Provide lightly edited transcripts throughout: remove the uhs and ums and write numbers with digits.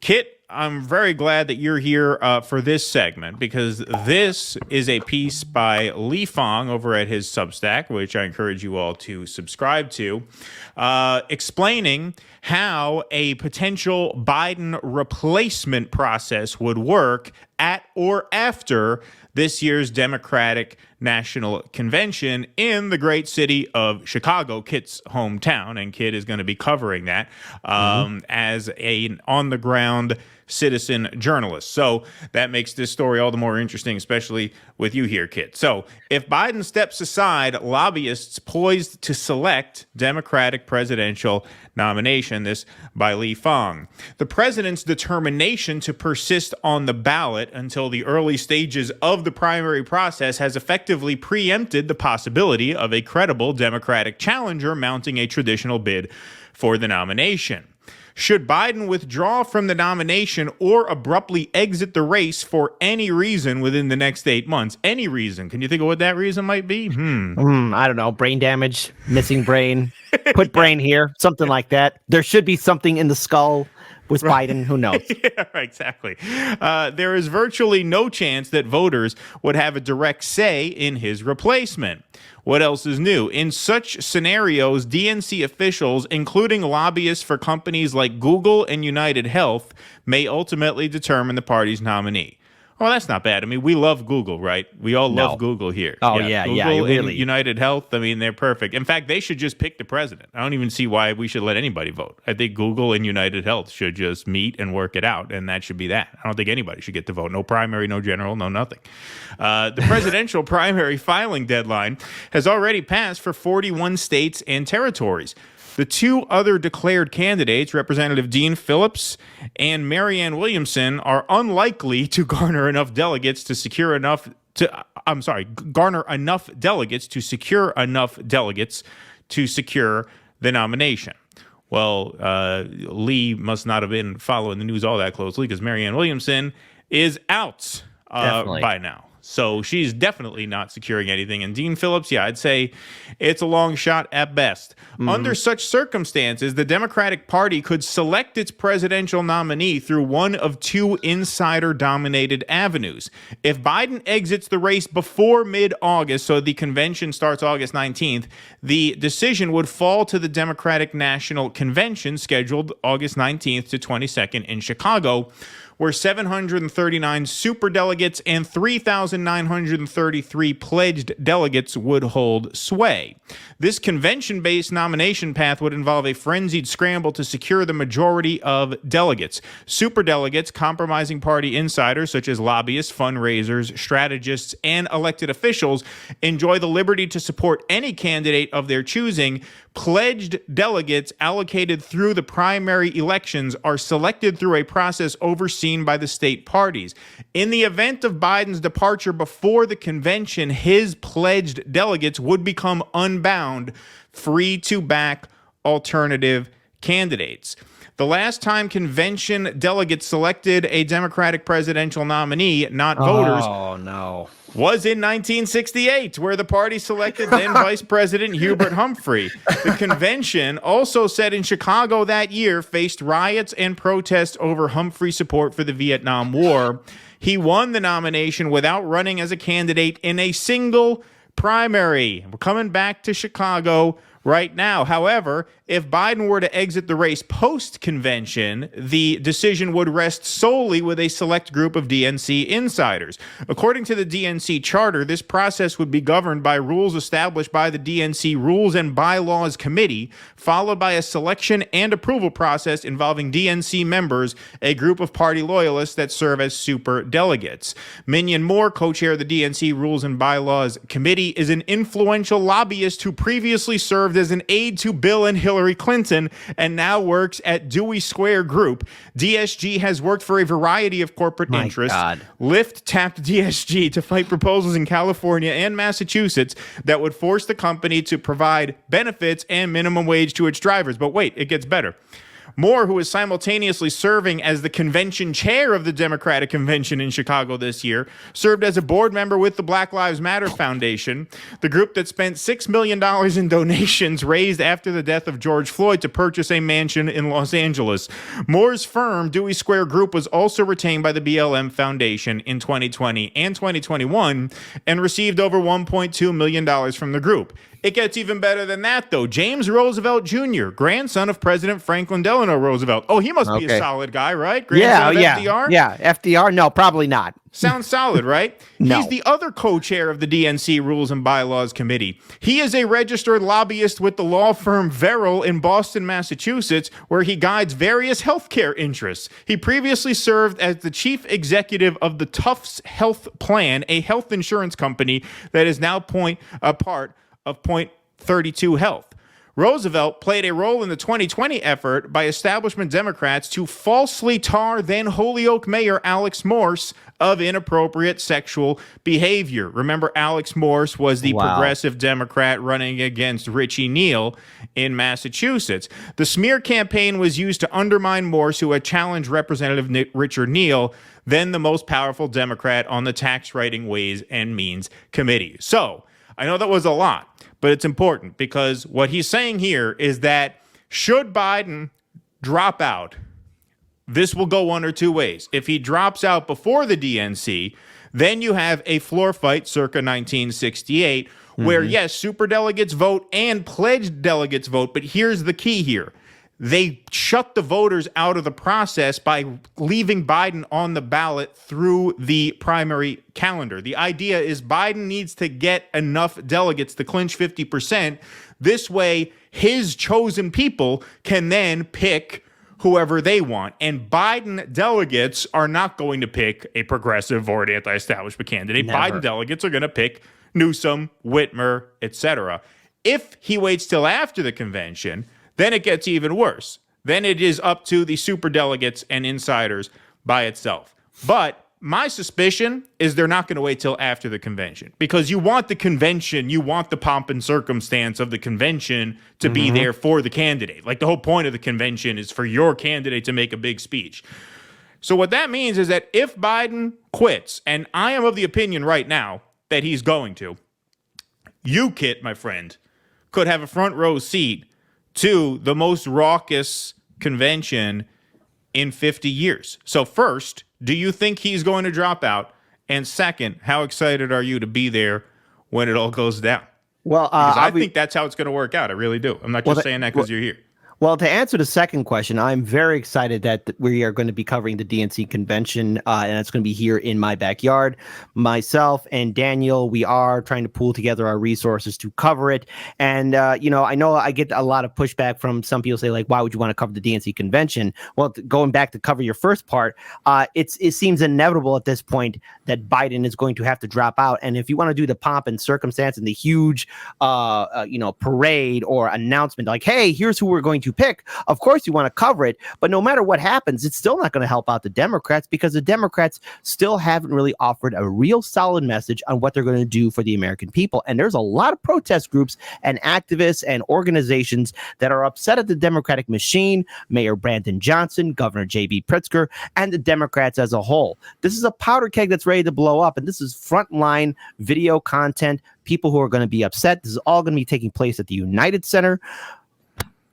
Kit, I'm very glad that you're here for this segment, because this is a piece by Lee Fong over at his Substack, which I encourage you all to subscribe to, explaining how a potential Biden replacement process would work at or after this year's Democratic National Convention in the great city of Chicago, Kit's hometown. And Kit is going to be covering that as an on-the-ground citizen journalist. So that makes this story all the more interesting, especially with you here, Kit. So if Biden steps aside, lobbyists poised to select Democratic presidential nomination. This by Lee Fong. The president's determination to persist on the ballot until the early stages of the primary process has effectively preempted the possibility of a credible Democratic challenger mounting a traditional bid for the nomination. Should Biden withdraw from the nomination or abruptly exit the race for any reason within the next 8 months? Any reason. Can you think of what that reason might be? I don't know. Brain damage, missing brain, put brain here, something like that. There should be something in the skull with Biden. Who knows? Yeah, exactly. There is virtually no chance that voters would have a direct say in his replacement. What else is new? In such scenarios, DNC officials, including lobbyists for companies like Google and United Health, may ultimately determine the party's nominee. Well, that's not bad. I mean, we love Google, right? We all love Google here. Oh, yeah, Google really. and United Health, I mean, they're perfect. In fact, they should just pick the president. I don't even see why we should let anybody vote. I think Google and United Health should just meet and work it out, and that should be that. I don't think anybody should get to vote. No primary, no general, no nothing. The presidential primary filing deadline has already passed for 41 states and territories. The two other declared candidates, Representative Dean Phillips and Marianne Williamson, are unlikely to garner enough delegates to secure enough to secure the nomination. Well, Lee must not have been following the news all that closely, because Marianne Williamson is out by now. So she's definitely not securing anything. And Dean Phillips, yeah, I'd say it's a long shot at best. Under such circumstances, the Democratic Party could select its presidential nominee through one of two insider-dominated avenues. If Biden exits the race before mid-August, so the convention starts August 19th, the decision would fall to the Democratic National Convention scheduled August 19th to 22nd in Chicago, where 739 superdelegates and 3,933 pledged delegates would hold sway. This convention-based nomination path would involve a frenzied scramble to secure the majority of delegates. Superdelegates, compromising party insiders such as lobbyists, fundraisers, strategists, and elected officials, enjoy the liberty to support any candidate of their choosing. Pledged delegates allocated through the primary elections are selected through a process overseen by the state parties. In the event of Biden's departure before the convention, his pledged delegates would become unbound, free to back alternative candidates. The last time convention delegates selected a Democratic presidential nominee, not voters, was in 1968, where the party selected then Vice President Hubert Humphrey. The convention, also set in Chicago that year, faced riots and protests over Humphrey's support for the Vietnam War. He won the nomination without running as a candidate in a single primary. We're coming back to Chicago right now. However, if Biden were to exit the race post-convention, the decision would rest solely with a select group of DNC insiders. According to the DNC charter, this process would be governed by rules established by the DNC Rules and Bylaws Committee, followed by a selection and approval process involving DNC members, a group of party loyalists that serve as super delegates. Minion Moore, co-chair of the DNC Rules and Bylaws Committee, is an influential lobbyist who previously served as an aide to Bill and Hillary Clinton and now works at Dewey Square Group. DSG has worked for a variety of corporate interests. Lyft tapped DSG to fight proposals in California and Massachusetts that would force the company to provide benefits and minimum wage to its drivers. But wait, it gets better. Moore, who is simultaneously serving as the convention chair of the Democratic Convention in Chicago this year, served as a board member with the Black Lives Matter Foundation, the group that spent $6 million in donations raised after the death of George Floyd to purchase a mansion in Los Angeles. Moore's firm, Dewey Square Group, was also retained by the BLM Foundation in 2020 and 2021 and received over $1.2 million from the group. It gets even better than that, though. James Roosevelt Jr., grandson of President Franklin Delano Roosevelt. Oh, he must be a solid guy, right? Grandson of FDR? Yeah, FDR? No, probably not. Sounds solid, right? No. He's the other co-chair of the DNC Rules and Bylaws Committee. He is a registered lobbyist with the law firm Verrill in Boston, Massachusetts, where he guides various healthcare interests. He previously served as the chief executive of the Tufts Health Plan, a health insurance company that is now a part of Point 32 Health. Roosevelt played a role in the 2020 effort by establishment Democrats to falsely tar then Holyoke Mayor Alex Morse of inappropriate sexual behavior. Remember, Alex Morse was the progressive Democrat running against Richie Neal in Massachusetts. The smear campaign was used to undermine Morse, who had challenged Representative Richard Neal, then the most powerful Democrat on the Tax Writing Ways and Means Committee. So, I know that was a lot, but it's important because what he's saying here is that should Biden drop out, this will go one or two ways. If he drops out before the DNC, then you have a floor fight circa 1968 where, yes, superdelegates vote and pledged delegates vote, but here's the key here. They shut the voters out of the process by leaving Biden on the ballot through the primary calendar. The idea is Biden needs to get enough delegates to clinch 50%. This way, his chosen people can then pick whoever they want. And Biden delegates are not going to pick a progressive or an anti-establishment candidate. Never. Biden delegates are going to pick Newsom, Whitmer, etc. If he waits till after the convention, then it gets even worse. Then it is up to the superdelegates and insiders by itself. But my suspicion is they're not going to wait till after the convention because you want the convention, you want the pomp and circumstance of the convention to be there for the candidate. Like the whole point of the convention is for your candidate to make a big speech. So what that means is that if Biden quits, and I am of the opinion right now that he's going to, you, Kit, my friend, could have a front row seat to the most raucous convention in 50 years. So first, do you think he's going to drop out? And second, how excited are you to be there when it all goes down? Well, I think that's how it's going to work out. I really do. I'm not just saying that because you're here. Well, to answer the second question, I'm very excited that we are going to be covering the DNC convention, and it's going to be here in my backyard. Myself and Daniel, we are trying to pool together our resources to cover it. And, I know I get a lot of pushback from some people say, like, why would you want to cover the DNC convention? Well, going back to cover your first part, it seems inevitable at this point that Biden is going to have to drop out. And if you want to do the pomp and circumstance and the huge, parade or announcement, like, hey, here's who we're going to pick, of course you want to cover it, but no matter what happens, it's still not going to help out the Democrats because the Democrats still haven't really offered a real solid message on what they're going to do for the American people. And there's a lot of protest groups and activists and organizations that are upset at the Democratic machine, Mayor Brandon Johnson, Governor J.B. Pritzker, and the Democrats as a whole. This is a powder keg that's ready to blow up, and this is frontline video content, people who are going to be upset. This is all going to be taking place at the United Center.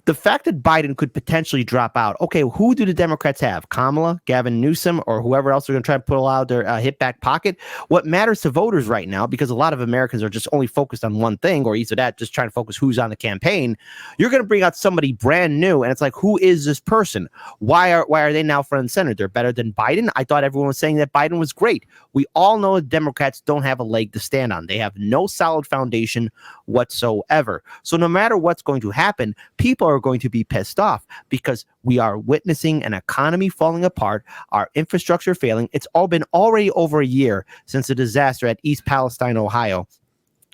The fact that Biden could potentially drop out, okay, who do the Democrats have? Kamala, Gavin Newsom, or whoever else they're going to try to pull out their hip back pocket? What matters to voters right now, because a lot of Americans are just only focused on one thing, or either that, just trying to focus who's on the campaign. You're going to bring out somebody brand new, and it's like, who is this person? Why are they now front and center? They're better than Biden? I thought everyone was saying that Biden was great. We all know that Democrats don't have a leg to stand on. They have no solid foundation whatsoever. So no matter what's going to happen, people are going to be pissed off because we are witnessing an economy falling apart, our infrastructure failing. It's all been already over a year since the disaster at East Palestine, Ohio.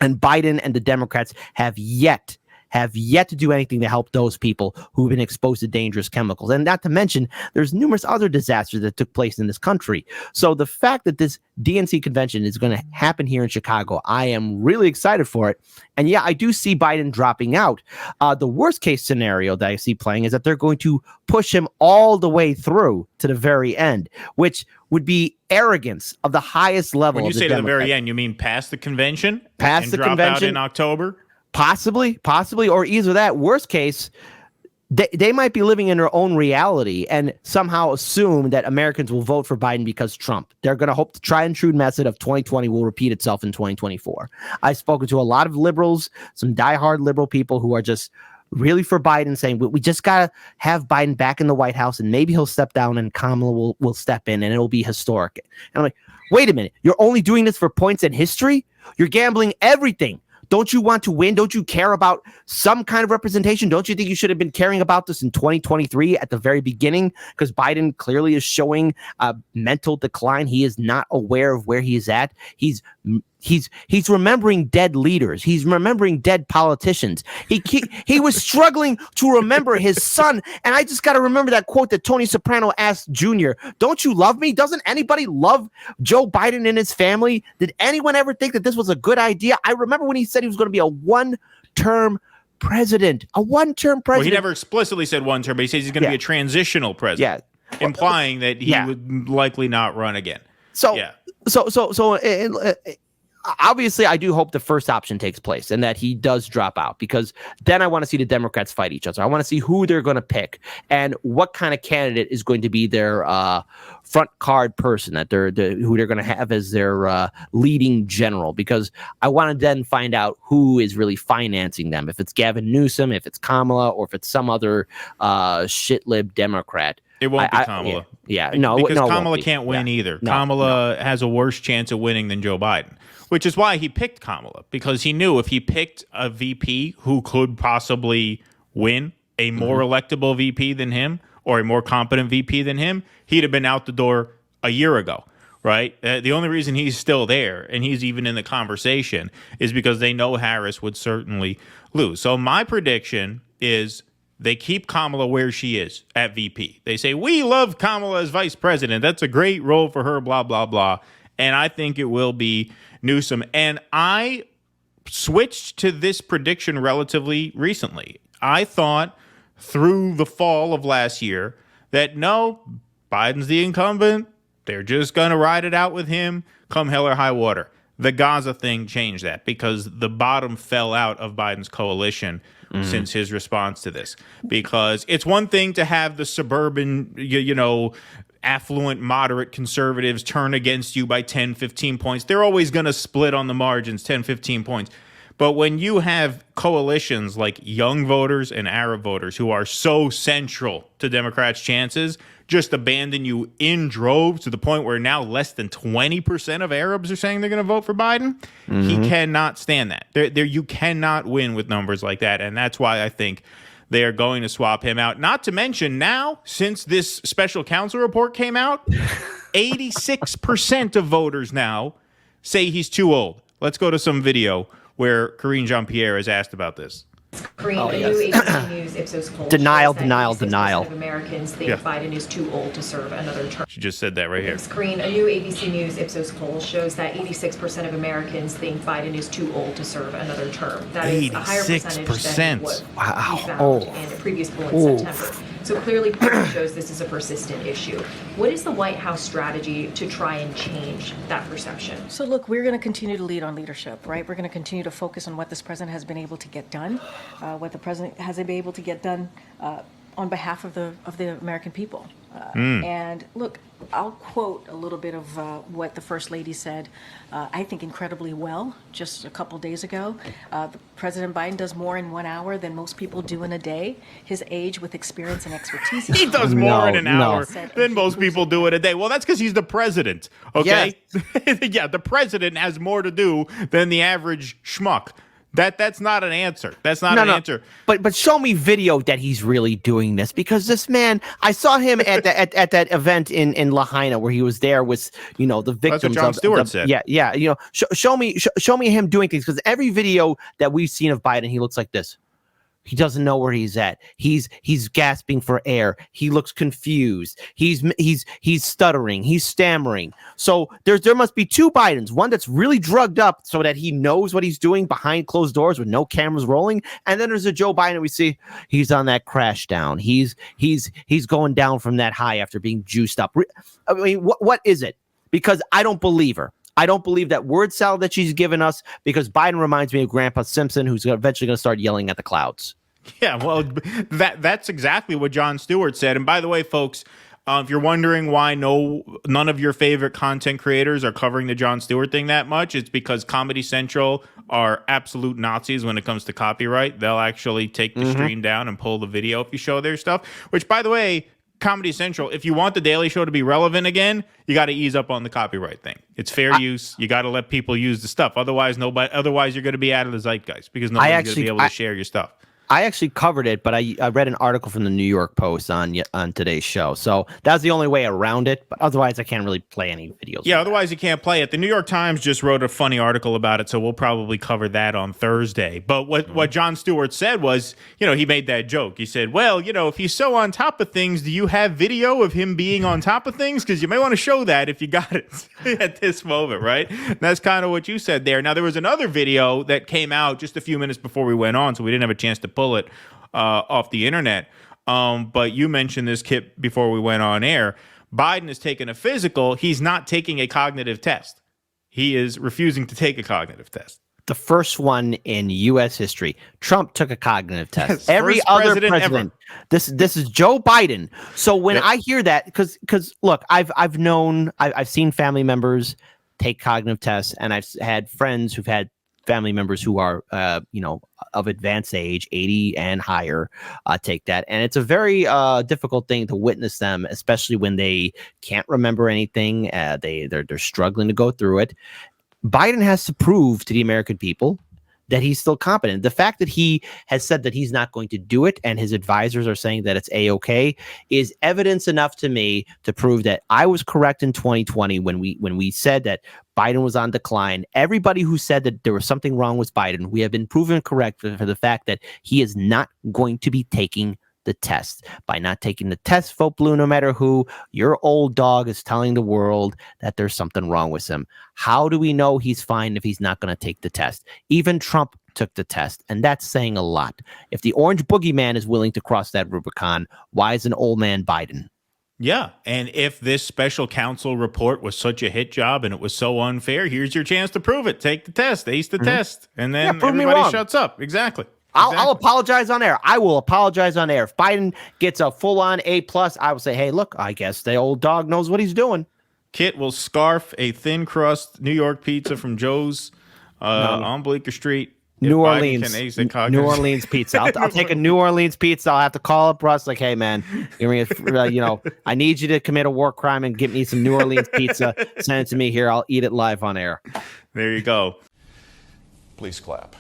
And Biden and the Democrats have yet have yet to do anything to help those people who've been exposed to dangerous chemicals. And not to mention, there's numerous other disasters that took place in this country. So the fact that this DNC convention is going to happen here in Chicago, I am really excited for it. And yeah, I do see Biden dropping out. The worst case scenario that I see playing is that they're going to push him all the way through to the very end, which would be arrogance of the highest level. When you say to the very end, you mean past the convention? Past the convention? Drop out in October? Possibly, or either that. Worst case, they might be living in their own reality and somehow assume that Americans will vote for Biden because Trump. They're going to hope the tried and true method of 2020 will repeat itself in 2024. I've spoken to a lot of liberals, some diehard liberal people who are just really for Biden, saying we just got to have Biden back in the White House and maybe he'll step down and Kamala will step in and it'll be historic. And I'm like, wait a minute, you're only doing this for points in history? You're gambling everything. Don't you want to win? Don't you care about some kind of representation? Don't you think you should have been caring about this in 2023 at the very beginning? Because Biden clearly is showing a mental decline. He is not aware of where he is at. He's remembering dead leaders. He's remembering dead politicians. He was struggling to remember his son. And I just got to remember that quote that Tony Soprano asked Jr. Don't you love me? Doesn't anybody love Joe Biden and his family? Did anyone ever think that this was a good idea? I remember when he said he was going to be a one-term president. Well, he never explicitly said one term, but he says he's going to be a transitional president, implying that he would likely not run again. Obviously, I do hope the first option takes place and that he does drop out, because then I want to see the Democrats fight each other. I want to see who they're going to pick and what kind of candidate is going to be their front card person, that who they're going to have as their leading general, because I want to then find out who is really financing them. If it's Gavin Newsom, if it's Kamala, or if it's some other shit-lib Democrat. It won't be Kamala. Because Kamala can't win either. Kamala has a worse chance of winning than Joe Biden, which is why he picked Kamala, because he knew if he picked a VP who could possibly win, a more electable VP than him or a more competent VP than him, he'd have been out the door a year ago, right? The only reason he's still there and he's even in the conversation is because they know Harris would certainly lose. So my prediction is they keep Kamala where she is at VP. They say, we love Kamala as vice president. That's a great role for her, blah, blah, blah. And I think it will be Newsom. And I switched to this prediction relatively recently. I thought through the fall of last year that no, Biden's the incumbent. They're just going to ride it out with him come hell or high water. The Gaza thing changed that because the bottom fell out of Biden's coalition since his response to this. Because it's one thing to have the suburban, affluent, moderate conservatives turn against you by 10, 15 points. They're always going to split on the margins, 10, 15 points. But when you have coalitions like young voters and Arab voters who are so central to Democrats' chances, just abandon you in droves to the point where now less than 20% of Arabs are saying they're going to vote for Biden, he cannot stand that. You cannot win with numbers like that. And that's why I think they are going to swap him out. Not to mention now, since this special counsel report came out, 86% of voters now say he's too old. Let's go to some video where Karine Jean-Pierre is asked about this. Karine, a new ABC News Ipsos poll denial. of Americans think Biden is too old to serve another term. She just said that right here. Karine, a new ABC News Ipsos poll shows that 86% of Americans think Biden is too old to serve another term. That is a higher percentage than what we found in a previous poll in September. So clearly, polling shows this is a persistent issue. What is the White House strategy to try and change that perception? So look, we're going to continue to lead on leadership, right? We're going to continue to focus on what this president has been able to get done, what the president has been able to get done on behalf of the American people. And look, I'll quote a little bit of what the First Lady said, I think incredibly well, just a couple days ago. President Biden does more in 1 hour than most people do in a day. His age with experience and expertise. He does more in an hour than most people do in a day. Well, that's because he's the president, okay? Yes. Yeah, the president has more to do than the average schmuck. That's not an answer. That's not an answer. But show me video that he's really doing this, because this man, I saw him at that event in Lahaina where he was there with the victims. That's what Jon Stewart said. Show me him doing things, because every video that we've seen of Biden, he looks like this. He doesn't know where he's at. He's gasping for air. He looks confused. He's stuttering. He's stammering. So there must be two Bidens. One that's really drugged up so that he knows what he's doing behind closed doors with no cameras rolling. And then there's a Joe Biden we see he's on that crash down. He's going down from that high after being juiced up. I mean, what is it? Because I don't believe her. I don't believe that word salad that she's given us, because Biden reminds me of Grandpa Simpson, who's eventually going to start yelling at the clouds. Yeah, well, that's exactly what Jon Stewart said. And by the way, folks, if you're wondering why none of your favorite content creators are covering the Jon Stewart thing that much, it's because Comedy Central are absolute Nazis when it comes to copyright. They'll actually take the stream down and pull the video if you show their stuff, which, by the way, Comedy Central, if you want the Daily Show to be relevant again, you got to ease up on the copyright thing. It's fair use. You got to let people use the stuff. Otherwise, you're going to be out of the zeitgeist because nobody's going to be able to share your stuff. I actually covered it, but I read an article from the New York Post on today's show. So that's the only way around it. But otherwise, I can't really play any videos. Yeah, otherwise you can't play it. The New York Times just wrote a funny article about it, so we'll probably cover that on Thursday. But what Jon Stewart said was, he made that joke. He said, well, if he's so on top of things, do you have video of him being on top of things? Because you may want to show that if you got it at this moment, right? And that's kind of what you said there. Now, there was another video that came out just a few minutes before we went on, so we didn't have a chance to pull it off the internet. But you mentioned this, Kip, before we went on air. Biden is taking a physical. He's not taking a cognitive test. He is refusing to take a cognitive test. The first one in U.S. history. Trump took a cognitive test. Yes, every other president. This is Joe Biden. So when I hear that, because look, I've seen family members take cognitive tests, and I've had friends who've had family members who are, of advanced age, 80 and higher, take that. And it's a very difficult thing to witness them, especially when they can't remember anything. They're struggling to go through it. Biden has to prove to the American people that he's still competent. The fact that he has said that he's not going to do it and his advisors are saying that it's A-okay is evidence enough to me to prove that I was correct in 2020 when we said that Biden was on decline. Everybody who said that there was something wrong with Biden, we have been proven correct for the fact that he is not going to be taking the test. By not taking the test, vote blue no matter who, your old dog is telling the world that there's something wrong with him. How do we know he's fine if he's not going to take the test? Even Trump took the test, and that's saying a lot. If the orange boogeyman is willing to cross that Rubicon, why is an old man Biden? Yeah, and if this special counsel report was such a hit job and it was so unfair, here's your chance to prove it. Take the test, ace the test, and then everybody shuts up. Exactly. I'll apologize on air. I will apologize on air. If Biden gets a full-on A+, I will say, hey, look, I guess the old dog knows what he's doing. Kit will scarf a thin crust New York pizza from Joe's on Bleecker Street. New Orleans pizza. I'll take a New Orleans pizza. I'll have to call up Russ like, hey, man, I need you to commit a war crime and get me some New Orleans pizza. Send it to me here. I'll eat it live on air. There you go. Please clap.